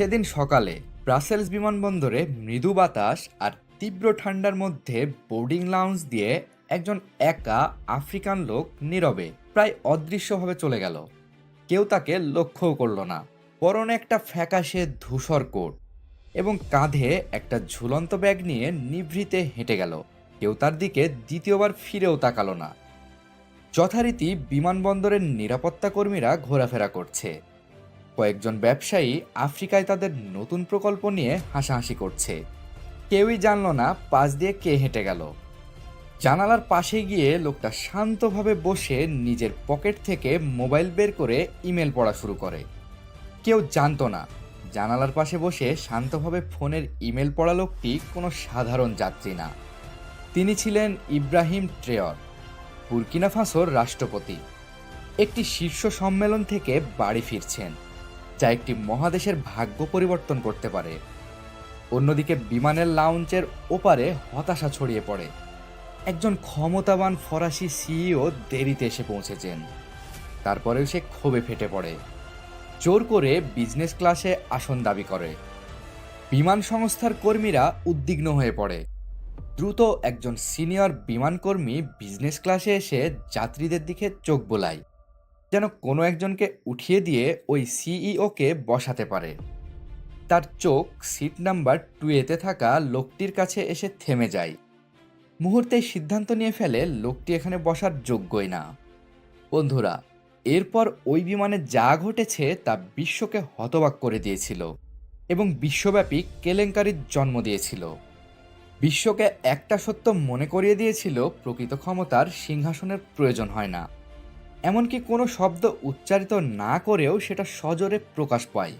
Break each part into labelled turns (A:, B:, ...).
A: সেদিন সকালে ব্রাসেলস বিমানবন্দরে মৃদু বাতাস আর তীব্র ঠান্ডার মধ্যে বোর্ডিং লাউঞ্জ দিয়ে একজন একা আফ্রিকান লোক নীরবে প্রায় অদৃশ্যভাবে চলে গেল। কেউ তাকে লক্ষ্যও করল না। পরনে একটা ফ্যাকাশে ধূসর কোট এবং কাঁধে একটা ঝুলন্ত ব্যাগ নিয়ে নিভৃতে হেঁটে গেল। কেউ তার দিকে দ্বিতীয়বার ফিরেও তাকালো না। যথারীতি বিমানবন্দরের নিরাপত্তা কর্মীরা ঘোরাফেরা করছে। কয়েকজন ব্যবসায়ী আফ্রিকায় তাদের নতুন প্রকল্প নিয়ে হাসাহাসি করছে। কেউই জানল না পাশ দিয়ে কে হেঁটে গেল। জানালার পাশে গিয়ে লোকটা শান্তভাবে বসে নিজের পকেট থেকে মোবাইল বের করে ইমেল পড়া শুরু করে। কেউ জানতো না জানালার পাশে বসে শান্তভাবে ফোনের ইমেল পড়া লোকটি কোনো সাধারণ যাত্রী না। তিনি ছিলেন ইব্রাহিম ট্রেয়র, বুর্কিনা ফাসোর রাষ্ট্রপতি। একটি শীর্ষ সম্মেলন থেকে বাড়ি ফিরছেন, যা একটি মহাদেশের ভাগ্য পরিবর্তন করতে পারে। অন্যদিকে বিমানের লাউঞ্জের ওপারে হতাশা ছড়িয়ে পড়ে। একজন ক্ষমতাবান ফরাসি সিইও দেরিতে এসে পৌঁছেছেন। তারপরেও সে ক্ষোভে ফেটে পড়ে, জোর করে বিজনেস ক্লাসে আসন দাবি করে। বিমান সংস্থার কর্মীরা উদ্বিগ্ন হয়ে পড়ে। দ্রুত একজন সিনিয়র বিমানকর্মী বিজনেস ক্লাসে এসে যাত্রীদের দিকে চোখ বোলায়, যেন কোনো একজনকে উঠিয়ে দিয়ে ওই সিইওকে বসাতে পারে। তার চোখ সিট নাম্বার 2A-তে থাকা লোকটির কাছে এসে থেমে যায়। মুহূর্তেই সিদ্ধান্ত নিয়ে ফেলে লোকটি এখানে বসার যোগ্যই না। বন্ধুরা, এরপর ওই বিমানে যা ঘটেছে তা বিশ্বকে হতবাক করে দিয়েছিল এবং বিশ্বব্যাপী কেলেঙ্কারির জন্ম দিয়েছিল। বিশ্বকে একটা সত্য মনে করিয়ে দিয়েছিল, প্রকৃত ক্ষমতার সিংহাসনের প্রয়োজন হয় না। এমনকি কোনো শব্দ উচ্চারিত না করেও সেটা সজোরে প্রকাশ পায়।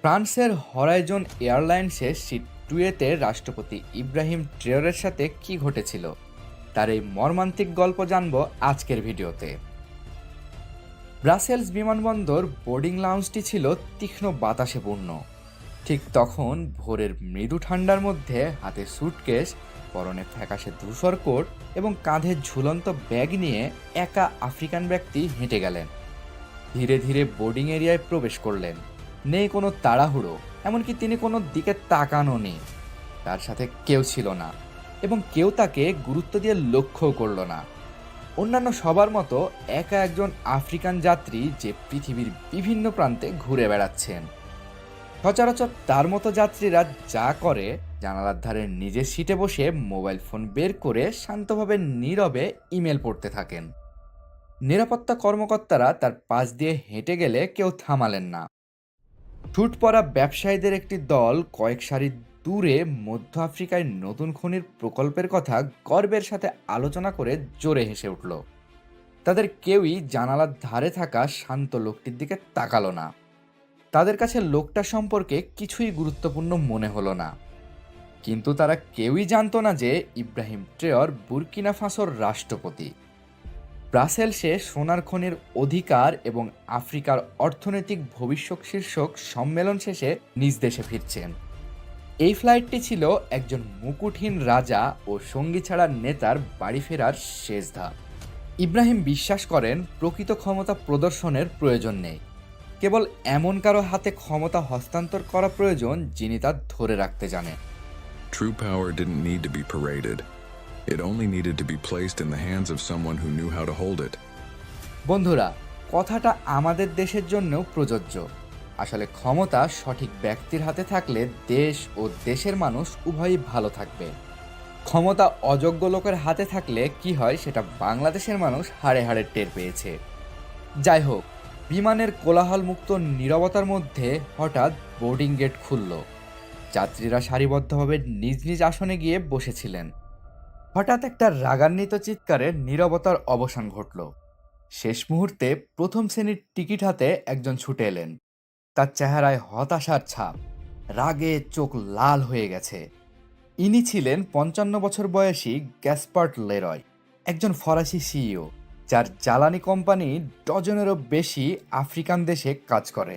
A: ফ্রান্সের হরাইজন এয়ারলাইন্সে সিট 2A-তে রাষ্ট্রপতি ইব্রাহিম ট্রেয়রের সাথে কি ঘটেছিল তার এই মর্মান্তিক গল্প জানব আজকের ভিডিওতে। ব্রাসেলস বিমানবন্দর বোর্ডিং লাউঞ্জটি ছিল তীক্ষ্ণ বাতাসে পূর্ণ। ঠিক তখন ভোরের মৃদু ঠান্ডার মধ্যে হাতে সুটকেস, পরনে ফ্যাকাশে ধূসর কোট এবং কাঁধে ঝুলন্ত ব্যাগ নিয়ে একা আফ্রিকান ব্যক্তি হেঁটে গেলেন। ধীরে ধীরে বোর্ডিং এরিয়ায় প্রবেশ করলেন। নেই কোনো তাড়াহুড়ো, এমনকি তিনি কোনো দিকে তাকানো নেই। তার সাথে কেউ ছিল না এবং কেউ তাকে গুরুত্ব দিয়ে লক্ষ্যও করল না। অন্যান্য সবার মতো একা একজন আফ্রিকান যাত্রী যে পৃথিবীর বিভিন্ন প্রান্তে ঘুরে বেড়াচ্ছেন। সচরাচর তার মতো যাত্রীরা যা করে, জানালার ধারে নিজের সিটে বসে মোবাইল ফোন বের করে শান্তভাবে নীরবে ইমেল পড়তে থাকেন। নিরাপত্তা কর্মকর্তারা তার পাশ দিয়ে হেঁটে গেলে কেউ থামালেন না। ছুট পরা ব্যবসায়ীদের একটি দল কয়েক সারি দূরে মধ্য আফ্রিকায় নতুন খনির প্রকল্পের কথা গর্বের সাথে আলোচনা করে জোরে হেসে উঠল। তাদের কেউই জানালার ধারে থাকা শান্ত লোকটির দিকে তাকালো না। তাদের কাছে লোকটা সম্পর্কে কিছুই গুরুত্বপূর্ণ মনে হলো না। কিন্তু তারা কেউই জানতো না যে ইব্রাহিম ট্রেয়র বুর্কিনা ফাসোর রাষ্ট্রপতি। ব্রাসেলসে সোনার খনির অধিকার এবং আফ্রিকার অর্থনৈতিক ভবিষ্যৎ শীর্ষক সম্মেলন শেষে নিজ দেশে ফিরছেন। এই ফ্লাইটটি ছিল একজন মুকুটহীন রাজা ও সঙ্গী ছাড়া নেতার বাড়ি ফেরার শেষ ধাপ। ইব্রাহিম বিশ্বাস করেন প্রকৃত ক্ষমতা প্রদর্শনের প্রয়োজন নেই, কেবল এমন কারো হাতে ক্ষমতা হস্তান্তর করা প্রয়োজন যিনি তা ধরে রাখতে জানেন।
B: True power didn't need to be paraded. It only needed to be placed in the hands of someone who knew how to hold it.
A: বন্ধুরা, কথাটা আমাদের দেশের জন্যও প্রযোজ্য। আসলে ক্ষমতা সঠিক ব্যক্তির হাতে থাকলে দেশ ও দেশের মানুষ উভয়ই ভালো থাকবে। ক্ষমতা অযোগ্য লোকের হাতে থাকলে কি হয় সেটা বাংলাদেশের মানুষ হাড়ে হাড়ে টের পেয়েছে। যাই হোক, বিমানের কোলাহলমুক্ত নীরবতার মধ্যে হঠাৎ বোর্ডিং গেট খুলল। যাত্রীরা সারিবদ্ধভাবে নিজ নিজ আসনে গিয়ে বসেছিলেন। হঠাৎ একটা রাগান্বিত চিৎকারে নীরবতার অবসান ঘটল। শেষ মুহূর্তে প্রথম শ্রেণীর টিকিট হাতে একজন ছুটে এলেন। তার চেহারায় হতাশার ছাপ, রাগে চোখ লাল হয়ে গেছে। ইনি ছিলেন 55 বছর বয়সী গ্যাসপার্ট লেরয়, একজন ফরাসি সিইও যার জ্বালানি কোম্পানি ডজনেরও বেশি আফ্রিকান দেশে কাজ করে।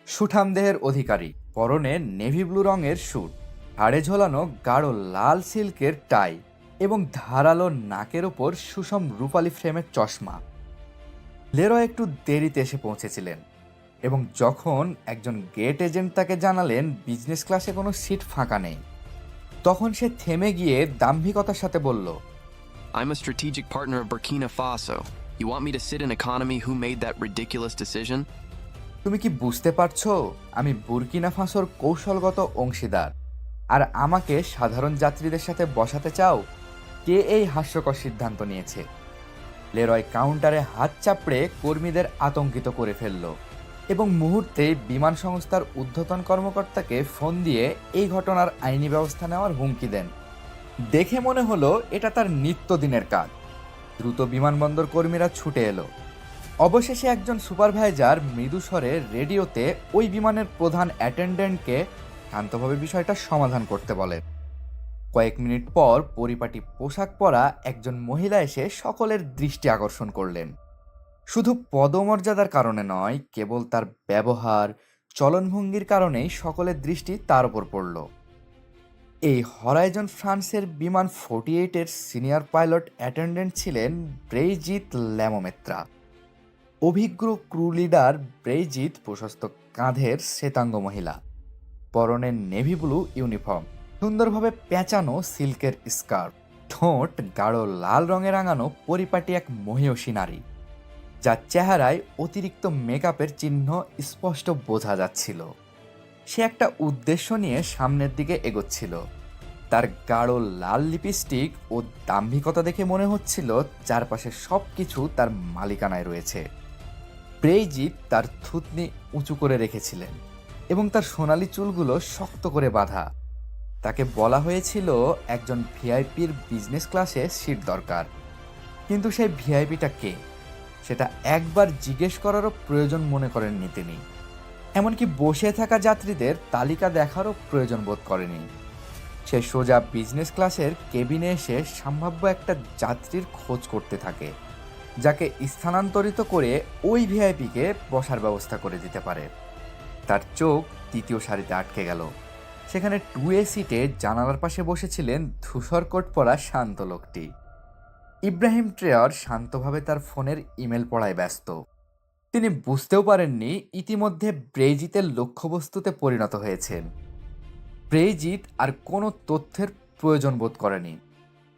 A: সুঠাম দেহের অধিকারী, পরনে নেভি ব্লু রঙের স্যুট, হাড়ে ঝোলানো গাঢ় লাল সিল্কের টাই এবং ধারালো নাকের ওপর সুষম রূপালী ফ্রেমের চশমা। লেরয় একটু দেরিতে এসে পৌঁছেছিলেন এবং যখন একজন গেট এজেন্ট তাকে জানালেন বিজনেস ক্লাসে কোনো সিট ফাঁকা নেই, তখন সে থেমে গিয়ে দাম্ভিকতার সাথে বলল,
C: I'm a strategic partner of Burkina Faso. You want me to sit in economy who made that ridiculous decision?
A: তুমি কি বুঝতে পারছো আমি বুরকিনা ফাসোর কৌশলগত অংশীদার, আর আমাকে সাধারণ যাত্রীদের সাথে বসাতে চাও? কে এই হাস্যকর সিদ্ধান্ত নিয়েছে? লেরয় কাউন্টারে হাত চাপড়ে কর্মীদের আতঙ্কিত করে ফেলল এবং মুহূর্তে বিমান সংস্থার ঊর্ধ্বতন কর্মকর্তাকে ফোন দিয়ে এই ঘটনার আইনি ব্যবস্থা নেওয়ার হুমকি দেন। দেখে মনে হলো এটা তার নিত্যদিনের কাজ। দ্রুত বিমানবন্দর কর্মীরা ছুটে এলো। অবশেষে একজন সুপারভাইজার মৃদু স্বরে রেডিওতে ওই বিমানের প্রধান অ্যাটেন্ডেন্টকে শান্তভাবে বিষয়টা সমাধান করতে বলে। কয়েক মিনিট পর পরিপাটি পোশাক পরা একজন মহিলা এসে সকলের দৃষ্টি আকর্ষণ করলেন। শুধু পদমর্যাদার কারণে নয়, কেবল তার ব্যবহার, চলনভঙ্গির কারণেই সকলের দৃষ্টি তার উপর পড়ল। এই হরাইজন ফ্রান্সের বিমান 48-এর সিনিয়র পাইলট অ্যাটেন্ডেন্ট ছিলেন ব্রেইজিত ল্যামোমেত্রা। অভিজ্ঞ ক্রু লিডার ব্রেইজিত প্রশস্ত কাঁধের শ্বেতাঙ্গ মহিলা, পরনে নেভি ব্লু ইউনিফর্ম, সুন্দরভাবে পেঁচানো সিল্কের স্কার্ফ, ঠোঁট গাঢ় লাল রঙে রাঙানো পরিপাটি এক মহিয়সী নারী, যার চেহারায় অতিরিক্ত মেকআপের চিহ্ন স্পষ্ট বোঝা যাচ্ছিল। সে একটা উদ্দেশ্য নিয়ে সামনের দিকে এগোচ্ছিল। তার গাঢ় লাল লিপস্টিক ও দাম্ভিকতা দেখে মনে হচ্ছিল চারপাশে সবকিছু তার মালিকানায় রয়েছে। ব্রেইজিত তার থুতনি উঁচু করে রেখেছিলেন এবং তার সোনালি চুলগুলো শক্ত করে বাঁধা। তাকে বলা হয়েছিল একজন ভিআইপির বিজনেস ক্লাসে সিট দরকার, কিন্তু সেই ভিআইপিটা কে সেটা একবার জিজ্ঞেস করারও প্রয়োজন মনে করেননি তিনি। এমনকি বসে থাকা যাত্রীদের তালিকা দেখারও প্রয়োজন বোধ করেনি। সে সোজা বিজনেস ক্লাসের কেবিনে এসে সম্ভাব্য একটা যাত্রীর খোঁজ করতে থাকে, যাকে স্থানান্তরিত করে ওই ভিআইপিকে বসার ব্যবস্থা করে দিতে পারে। তার চোখ তৃতীয় সারিতে আটকে গেল। সেখানে 2A সিটে জানালার পাশে বসেছিলেন ধূসর কোট পরা শান্ত লোকটি। ইব্রাহিম ট্রেয়ার শান্তভাবে তার ফোনের ইমেল পড়ায় ব্যস্ত। তিনি বুঝতেও পারেননি ইতিমধ্যে ব্রেইজিতের লক্ষ্যবস্তুতে পরিণত হয়েছেন। ব্রেইজিত আর কোনো তথ্যের প্রয়োজন বোধ করেনি।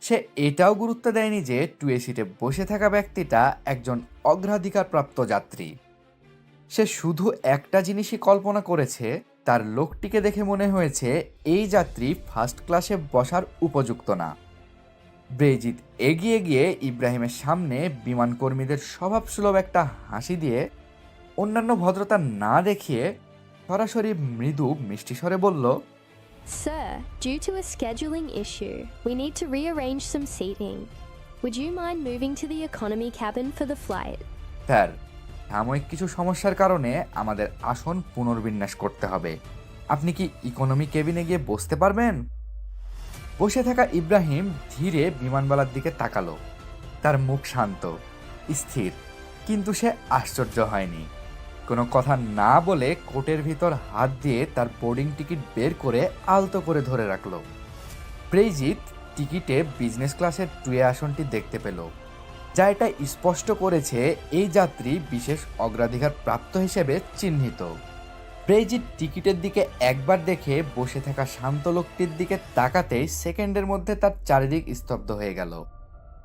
A: সে এটাও গুরুত্ব দেয়নি যে 2A সিটে বসে থাকা ব্যক্তিটা একজন অগ্রাধিকারপ্রাপ্ত যাত্রী। সে শুধু একটা জিনিসই কল্পনা করেছে, তার লোকটিকে দেখে মনে হয়েছে এই যাত্রী ফার্স্ট ক্লাসে বসার উপযুক্ত না। ব্রেইজিত এগিয়ে গিয়ে ইব্রাহিমের সামনে বিমান কর্মীদের স্বভাবসুলভ একটা হাসি দিয়ে অন্যান্য ভদ্রতা না দেখিয়ে সরাসরি মৃদু মিষ্টি স্বরে বলল,
D: Sir, due to a scheduling issue, we need to rearrange some seating. Would you mind moving to the economy cabin for the flight?
A: Sir, সাময়িক কিছু সমস্যার কারণে আমাদের আসন পুনর্বিন্যাস করতে হবে। আপনি কি ইকোনমি কেবিনে গিয়ে বসতে পারবেন? বসে থাকা ইব্রাহিম ধীরে বিমানবালার দিকে তাকালো। তার মুখ শান্ত, স্থির, কিন্তু সে আশ্চর্য হয়নি। কোনো কথা না বলে কোটের ভিতর হাত দিয়ে তার বোর্ডিং টিকিট বের করে আলতো করে ধরে রাখলো। ব্রেইজিত টিকিটে বিজনেস ক্লাসের 2A আসনটি দেখতে পেল, যা এটা স্পষ্ট করেছে এই যাত্রী বিশেষ অগ্রাধিকার প্রাপ্ত হিসেবে চিহ্নিত। ব্রেইজিত টিকিটের দিকে একবার দেখে বসে থাকা শান্ত লোকটির দিকে তাকাতেই সেকেন্ডের মধ্যে তার চারিদিক স্তব্ধ হয়ে গেল।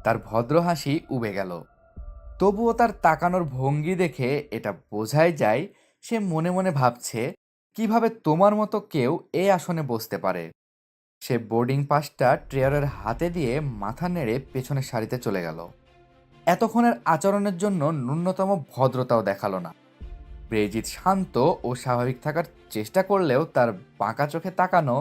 A: তার ভদ্র হাসি উবে গেল। তবুও তার তাকানোর ভঙ্গি দেখে এটা বোঝাই যায় সে মনে মনে ভাবছে, কিভাবে তোমার মতো কেউ এই আসনে বসতে পারে। সে বোর্ডিং পাসটা ট্রেয়ারের হাতে দিয়ে মাথা নেড়ে পেছনের সারিতে চলে গেল। এতক্ষণের আচরণের জন্য ন্যূনতম ভদ্রতাও দেখালো না। ব্রেইজিত শান্ত ও স্বাভাবিক থাকার চেষ্টা করলেও তার বাঁকা চোখে তাকানো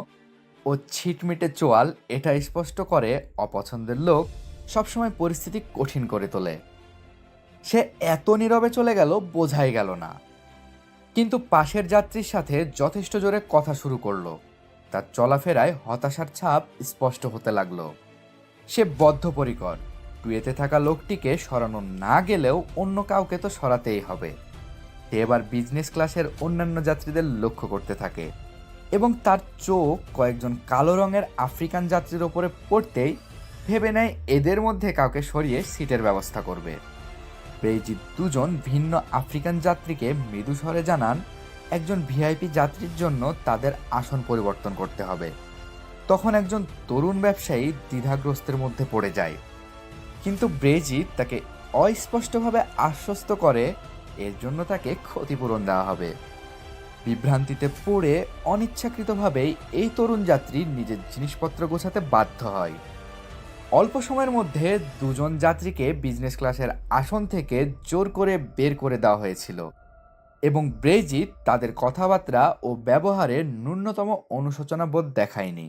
A: ও ছিটমিটে চোয়াল এটা স্পষ্ট করে অপছন্দের লোক সবসময় পরিস্থিতি কঠিন করে তোলে। সে এত নীরবে চলে গেল বোঝাই গেল না, কিন্তু পাশের যাত্রীর সাথে যথেষ্ট জোরে কথা শুরু করলো। তার চলাফেরায় হতাশার ছাপ স্পষ্ট হতে লাগলো। সে বদ্ধপরিকর, 2A-তে থাকা লোকটিকে সরানো না গেলেও অন্য কাউকে তো সরাতেই হবে। সে এবার বিজনেস ক্লাসের অন্যান্য যাত্রীদের লক্ষ্য করতে থাকে এবং তার চোখ কয়েকজন কালো রঙের আফ্রিকান যাত্রীর ওপরে পড়তেই ভেবে নেয় এদের মধ্যে কাউকে সরিয়ে সিটের ব্যবস্থা করবে। ব্রেজিত দুজন ভিন্ন আফ্রিকান যাত্রীকে মৃদু স্বরে জানান একজন ভিআইপি যাত্রীর জন্য তাদের আসন পরিবর্তন করতে হবে। তখন একজন তরুণ ব্যবসায়ী দ্বিধাগ্রস্তের মধ্যে পড়ে যায়, কিন্তু ব্রেজিত তাকে অস্পষ্টভাবে আশ্বস্ত করে এর জন্য তাকে ক্ষতিপূরণ দেওয়া হবে। বিভ্রান্তিতে পড়ে অনিচ্ছাকৃতভাবেই এই তরুণ যাত্রী নিজের জিনিসপত্র গোছাতে বাধ্য হয়। অল্প সময়ের মধ্যে দুজন যাত্রীকে বিজনেস ক্লাসের আসন থেকে জোর করে বের করে দেওয়া হয়েছিল এবং ব্রেজিত তাদের কথাবার্তা ও ব্যবহারে ন্যূনতম অনুশোচনাবোধ দেখায়নি।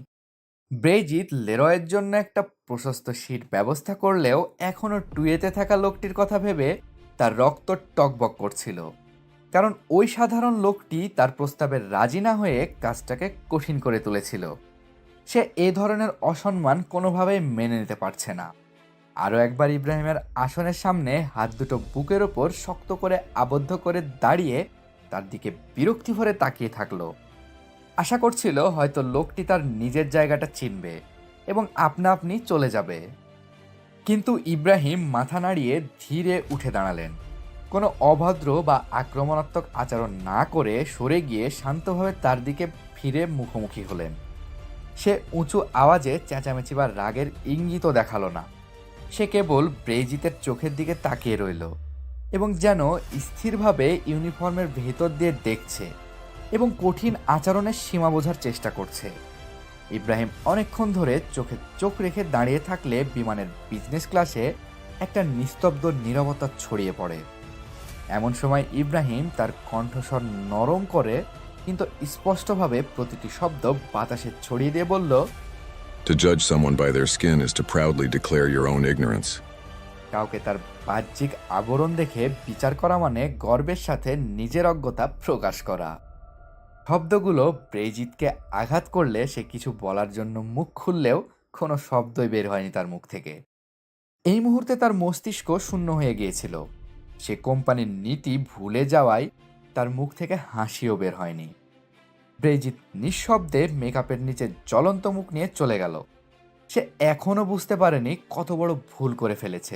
A: ব্রেজিত লেরয়ের জন্য একটা প্রশস্ত সিট ব্যবস্থা করলেও এখনও টুয়েতে থাকা লোকটির কথা ভেবে তার রক্ত টকবক করছিল, কারণ ওই সাধারণ লোকটি তার প্রস্তাবে রাজি না হয়ে কাজটাকে কঠিন করে তুলেছিল। সে এ ধরনের অসম্মান কোনোভাবেই মেনে নিতে পারছে না। আরও একবার ইব্রাহিমের আসনের সামনে হাত দুটো বুকের ওপর শক্ত করে আবদ্ধ করে দাঁড়িয়ে তার দিকে বিরক্তি ভরে তাকিয়ে থাকলো। আশা করছিল হয়তো লোকটি তার নিজের জায়গাটা চিনবে এবং আপনা আপনি চলে যাবে, কিন্তু ইব্রাহিম মাথা নাড়িয়ে ধীরে উঠে দাঁড়ালেন। কোনো অভদ্র বা আক্রমণাত্মক আচরণ না করে সরে গিয়ে শান্তভাবে তার দিকে ফিরে মুখোমুখি হলেন। সে উঁচু আওয়াজে চেঁচামেচি বা রাগের ইঙ্গিতও দেখালো না। সে কেবল ব্রেজিতের চোখের দিকে তাকিয়ে রইল এবং যেন স্থিরভাবে ইউনিফর্মের ভেতর দিয়ে দেখছে এবং কঠিন আচরণের সীমা বোঝার চেষ্টা করছে। ইব্রাহিম অনেকক্ষণ ধরে চোখে চোখ রেখে দাঁড়িয়ে থাকলে বিমানের বিজনেস ক্লাসে একটা নিস্তব্ধ নীরবতা ছড়িয়ে পড়ে। এমন সময় ইব্রাহিম তার কণ্ঠস্বর নরম করে কিন্তু স্পষ্টভাবে প্রতিটি শব্দ বাতাসে ছড়িয়ে দিয়ে বলল,
B: To judge someone by their skin is to proudly declare your own ignorance.
A: কাউকে তার বাহ্যিক আবরণ দেখে বিচার করা মানে গর্বের সাথে নিজের অজ্ঞতা প্রকাশ করা। শব্দগুলো ব্রেজিতকে আঘাত করলে সে কিছু বলার জন্য মুখ খুললেও কোনো শব্দই বের হয়নি তার মুখ থেকে। এই মুহূর্তে তার মস্তিষ্ক শূন্য হয়ে গিয়েছিল। সে কোম্পানির নীতি ভুলে যাওয়ায় তার মুখ থেকে হাসিও বের হয়নি। ব্রেজিত নিঃশব্দে মেকআপের নিচে জ্বলন্ত মুখ নিয়ে চলে গেল। সে এখনও বুঝতে পারেনি কত বড় ভুল করে ফেলেছে।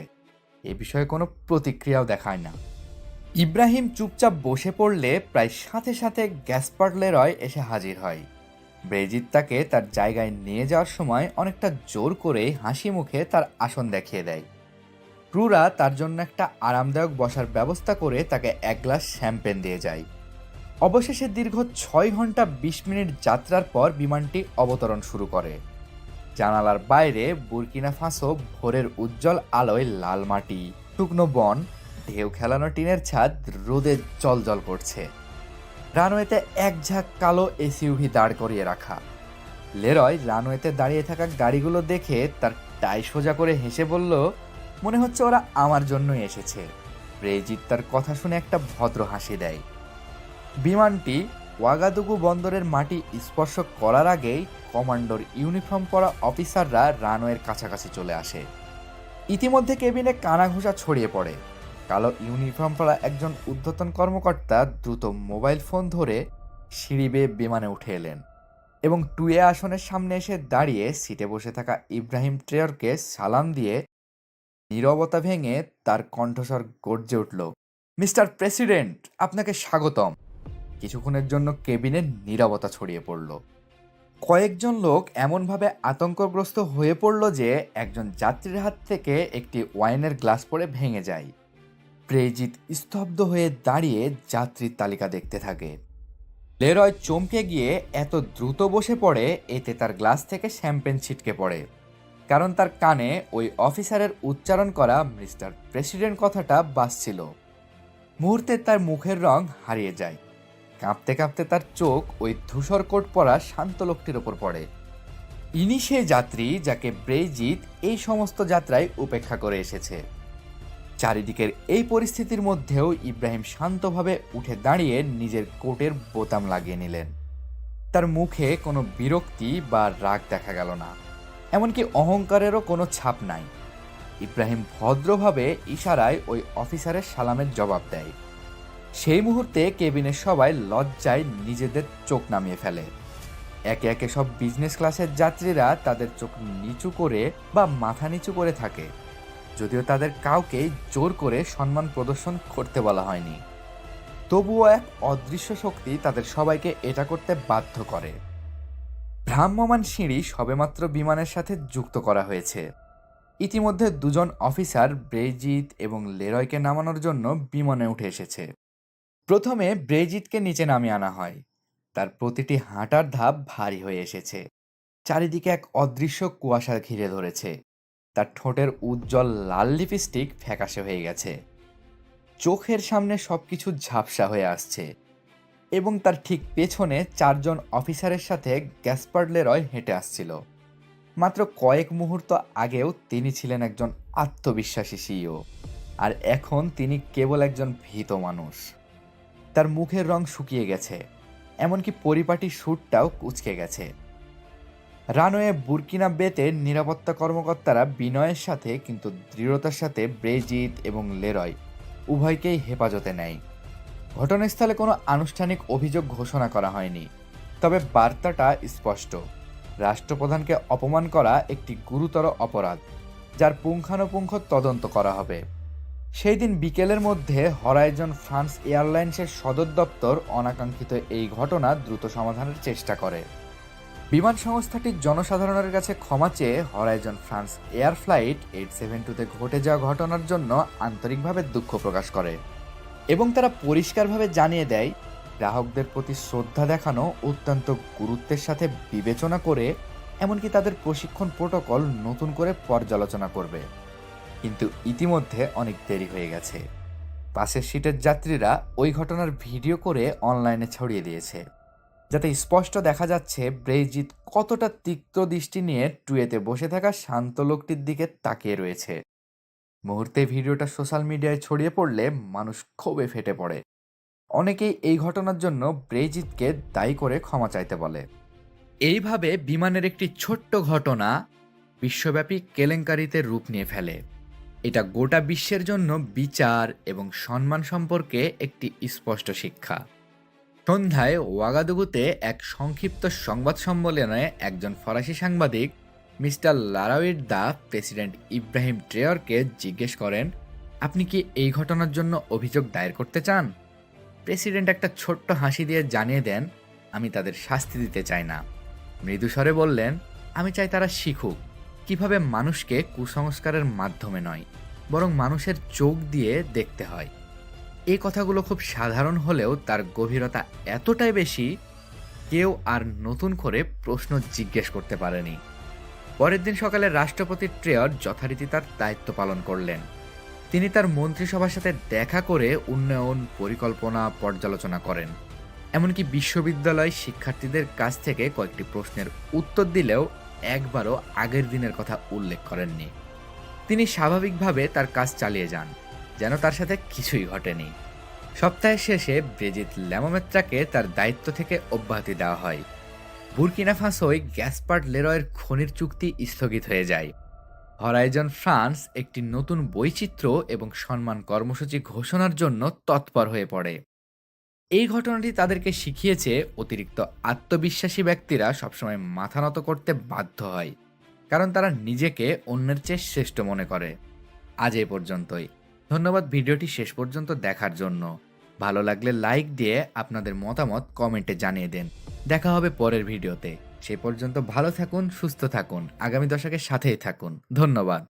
A: এ বিষয়ে কোনো প্রতিক্রিয়াও দেখায় না। ইব্রাহিম চুপচাপ বসে পড়লে প্রায় সাথে সাথে গ্যাসপার লেরয় এসে হাজির হয়। ব্রেজিত তাকে তার জায়গায় নিয়ে যাওয়ার সময় অনেকটা জোর করে হাসি মুখে তার আসন দেখিয়ে দেয়। ক্রুরা তার জন্য একটা আরামদায়ক বসার ব্যবস্থা করে তাকে এক গ্লাস শ্যাম্পেন দিয়ে যায়। অবশেষে দীর্ঘ 6 ঘন্টা 20 মিনিট যাত্রার পর বিমানটি অবতরণ শুরু করে। জানালার বাইরে বুর্কিনা ফাসো ভোরের উজ্জ্বল আলোয় লাল মাটি, শুকনো বন, ঢেউ খেলানো টিনের ছাদ রোদে জলজল করছে। রানওয়েতে এক ঝাঁক কালো এসইউভি দাঁড় করিয়ে রাখা। লেরয় রানওয়েতে দাঁড়িয়ে থাকা গাড়িগুলো দেখে তার টাই সোজা করে হেসে বলল, মনে হচ্ছে ওরা আমার জন্যই এসেছে। ব্রেজিত তার কথা শুনে একটা ভদ্র হাসি দেয়। বিমানটি ওয়াগাদুগু বন্দরের মাটি স্পর্শ করার আগেই কমান্ডোর ইউনিফর্ম পরা অফিসাররা রানওয়ের কাছাকাছি চলে আসে। ইতিমধ্যে কেবিনে কানাঘুষা ছড়িয়ে পড়ে। কালো ইউনিফর্ম পরা একজন ঊর্ধ্বতন কর্মকর্তা দ্রুত মোবাইল ফোন ধরে সিঁড়ি বেয়ে বিমানে উঠে এলেন এবং টুয়ে আসনের সামনে এসে দাঁড়িয়ে সিটে বসে থাকা ইব্রাহিম ট্রেয়রকে সালাম দিয়ে নীরবতা ভেঙে তার কণ্ঠস্বর গর্জে উঠল, মিস্টার প্রেসিডেন্ট, আপনাকে স্বাগতম। কিছুক্ষণের জন্য কেবিনে নীরবতা ছড়িয়ে পড়ল। কয়েকজন লোক এমনভাবে আতঙ্কগ্রস্ত হয়ে পড়ল যে একজন যাত্রীর হাত থেকে একটি ওয়াইনের গ্লাস পড়ে ভেঙে যায়। ব্রেজিত স্তব্ধ হয়ে দাঁড়িয়ে যাত্রীর তালিকা দেখতে থাকে। লেরয় চমকে গিয়ে এত দ্রুত বসে পড়ে এতে তার গ্লাস থেকে শ্যাম্পেন ছিটকে পড়ে, কারণ তার কানে ওই অফিসারের উচ্চারণ করা মিস্টার প্রেসিডেন্ট কথাটা বাজছিল। মুহূর্তে তার মুখের রং হারিয়ে যায়। কাঁপতে কাঁপতে তার চোখ ওই ধূসর কোট পরা শান্ত লোকটির ওপর পড়ে। ইনি সেই যাত্রী যাকে ব্রেজিত এই সমস্ত যাত্রায় উপেক্ষা করে এসেছে। চারিদিকের এই পরিস্থিতির মধ্যেও ইব্রাহিম শান্তভাবে উঠে দাঁড়িয়ে নিজের কোটের বোতাম লাগিয়ে নিলেন। তার মুখে কোনো বিরক্তি বা রাগ দেখা গেল না, এমনকি অহংকারেরও কোনো ছাপ নাই। ইব্রাহিম ভদ্রভাবে ইশারায় ওই অফিসারের সালামের জবাব দেয়। সেই মুহূর্তে কেবিনের সবাই লজ্জায় নিজেদের চোখ নামিয়ে ফেলে। একে একে সব বিজনেস ক্লাসের যাত্রীরা তাদের চোখ নিচু করে বা মাথা নিচু করে থাকে। যদিও তাদের কাউকেই জোর করে সম্মান প্রদর্শন করতে বলা হয়নি। তবুও এক অদৃশ্য শক্তি তাদের সবাইকে এটা করতে বাধ্য করে। ভ্রাম্যমাণ সিঁড়ি সবেমাত্র বিমানের সাথে যুক্ত করা হয়েছে। ইতিমধ্যে দুজন অফিসার ব্রেজিত এবং লেরয়কে নামানোর জন্য বিমানে উঠে এসেছে। প্রথমে ব্রেজিতকে নিচে নামিয়ে আনা হয়। তার প্রতিটি হাঁটার ধাপ ভারী হয়ে এসেছে। চারিদিকে এক অদৃশ্য কুয়াশা ঘিরে ধরেছে। তার ঠোঁটের উজ্জ্বল লাল লিপস্টিক ফ্যাকাশে হয়ে গেছে। চোখের সামনে সবকিছু ঝাপসা হয়ে আসছে এবং তার ঠিক পেছনে 4 জন অফিসারের সাথে গ্যাসপার্ড লেরয় হেঁটে আসছিল। মাত্র কয়েক মুহূর্ত আগেও তিনি ছিলেন একজন আত্মবিশ্বাসী সিইও, আর এখন তিনি কেবল একজন ভীত মানুষ। তার মুখের রং শুকিয়ে গেছে, এমনকি পরিপাটি স্যুটটাও কুঁচকে গেছে। রানওয়ে বুরকিনা বেতে নিরাপত্তা কর্মকর্তারা বিনয়ের সাথে কিন্তু দৃঢ়তার সাথে ব্রেজিত এবং লেরয় উভয়কেই হেফাজতে নেয়। ঘটনাস্থলে কোনো আনুষ্ঠানিক অভিযোগ ঘোষণা করা হয়নি, তবে বার্তাটা স্পষ্ট। রাষ্ট্রপ্রধানকে অপমান করা একটি গুরুতর অপরাধ, যার পুঙ্খানুপুঙ্খ তদন্ত করা হবে। সেই দিন বিকেলের মধ্যে হরাইজন ফ্রান্স এয়ারলাইন্সের সদর দপ্তর অনাকাঙ্ক্ষিত এই ঘটনা দ্রুত সমাধানের চেষ্টা করে। বিমান সংস্থাটি জনসাধারণের কাছে ক্ষমা চেয়ে হরাইজন ফ্রান্স এয়ার ফ্লাইট 872-তে ঘটে যাওয়া ঘটনার জন্য আন্তরিকভাবে দুঃখ প্রকাশ করে এবং তারা পরিষ্কারভাবে জানিয়ে দেয় গ্রাহকদের প্রতি শ্রদ্ধা দেখানো অত্যন্ত গুরুত্বের সাথে বিবেচনা করে এমনকি তাদের প্রশিক্ষণ প্রোটোকল নতুন করে পর্যালোচনা করবে। কিন্তু ইতিমধ্যে অনেক দেরি হয়ে গেছে। পাশের সিটের যাত্রীরা ওই ঘটনার ভিডিও করে অনলাইনে ছড়িয়ে দিয়েছে, যাতে স্পষ্ট দেখা যাচ্ছে ব্রেজিত কতটা তিক্ত দৃষ্টি নিয়ে টুয়েতে বসে থাকা শান্ত লোকটির দিকে তাকিয়ে রয়েছে। মুহূর্তে ভিডিওটা সোশ্যাল মিডিয়ায় ছড়িয়ে পড়লে মানুষ ক্ষোভে ফেটে পড়ে। অনেকেই এই ঘটনার জন্য ব্রেজিতকে দায়ী করে ক্ষমা চাইতে বলে। এইভাবে বিমানের একটি ছোট্ট ঘটনা বিশ্বব্যাপী কেলেঙ্কারিতে রূপ নিয়ে ফেলে। এটা গোটা বিশ্বের জন্য বিচার এবং সম্মান সম্পর্কে একটি স্পষ্ট শিক্ষা। সন্ধ্যায় ওয়াগাদুগুতে এক সংক্ষিপ্ত সংবাদ সম্মেলনে একজন ফরাসি সাংবাদিক মিস্টার লারাউইট দা প্রেসিডেন্ট ইব্রাহিম ট্রেয়রকে জিজ্ঞেস করেন, আপনি কি এই ঘটনার জন্য অভিযোগ দায়ের করতে চান? প্রেসিডেন্ট একটা ছোট্ট হাসি দিয়ে জানিয়ে দেন, আমি তাদের শাস্তি দিতে চাই না। মৃদুস্বরে বললেন, আমি চাই তারা শিখুক কিভাবে মানুষকে কুসংস্কারের মাধ্যমে নয়, বরং মানুষের চোখ দিয়ে দেখতে হয়। এই কথাগুলো খুব সাধারণ হলেও তার গভীরতা এতটাই বেশি, কেউ আর নতুন করে প্রশ্ন জিজ্ঞেস করতে পারেনি। পরের দিন সকালে রাষ্ট্রপতি ট্রেয়র যথারীতি তার দায়িত্ব পালন করলেন। তিনি তার মন্ত্রিসভার সাথে দেখা করে উন্নয়ন পরিকল্পনা পর্যালোচনা করেন। এমনকি বিশ্ববিদ্যালয় শিক্ষার্থীদের কাছ থেকে কয়েকটি প্রশ্নের উত্তর দিলেও একবারও আগের দিনের কথা উল্লেখ করেননি। তিনি স্বাভাবিকভাবে তার কাজ চালিয়ে যান, যেন তার সাথে কিছুই ঘটেনি। সপ্তাহের শেষে ব্রেজিত ল্যামোমেত্রাকে তার দায়িত্ব থেকে অব্যাহতি দেওয়া হয়। বুরকিনা ফাসোয় গ্যাসপার্ড লেরয়ের খনির চুক্তি স্থগিত হয়ে যায়। হরাইজন ফ্রান্স একটি নতুন বৈচিত্র্য এবং সম্মান কর্মসূচি ঘোষণার জন্য তৎপর হয়ে পড়ে। এই ঘটনাটি তাদেরকে শিখিয়েছে অতিরিক্ত আত্মবিশ্বাসী ব্যক্তিরা সবসময় মাথা নত করতে বাধ্য হয়, কারণ তারা নিজেকে অন্যের চেয়ে শ্রেষ্ঠ মনে করে। আজ এই পর্যন্তই। ধন্যবাদ ভিডিওটি শেষ পর্যন্ত দেখার জন্য। ভালো লাগলে লাইক দিয়ে আপনাদের মতামত কমেন্টে জানিয়ে দেন। দেখা হবে পরের ভিডিওতে। সে পর্যন্ত ভালো থাকুন, সুস্থ থাকুন, আগামী দশকের সাথেই থাকুন। ধন্যবাদ।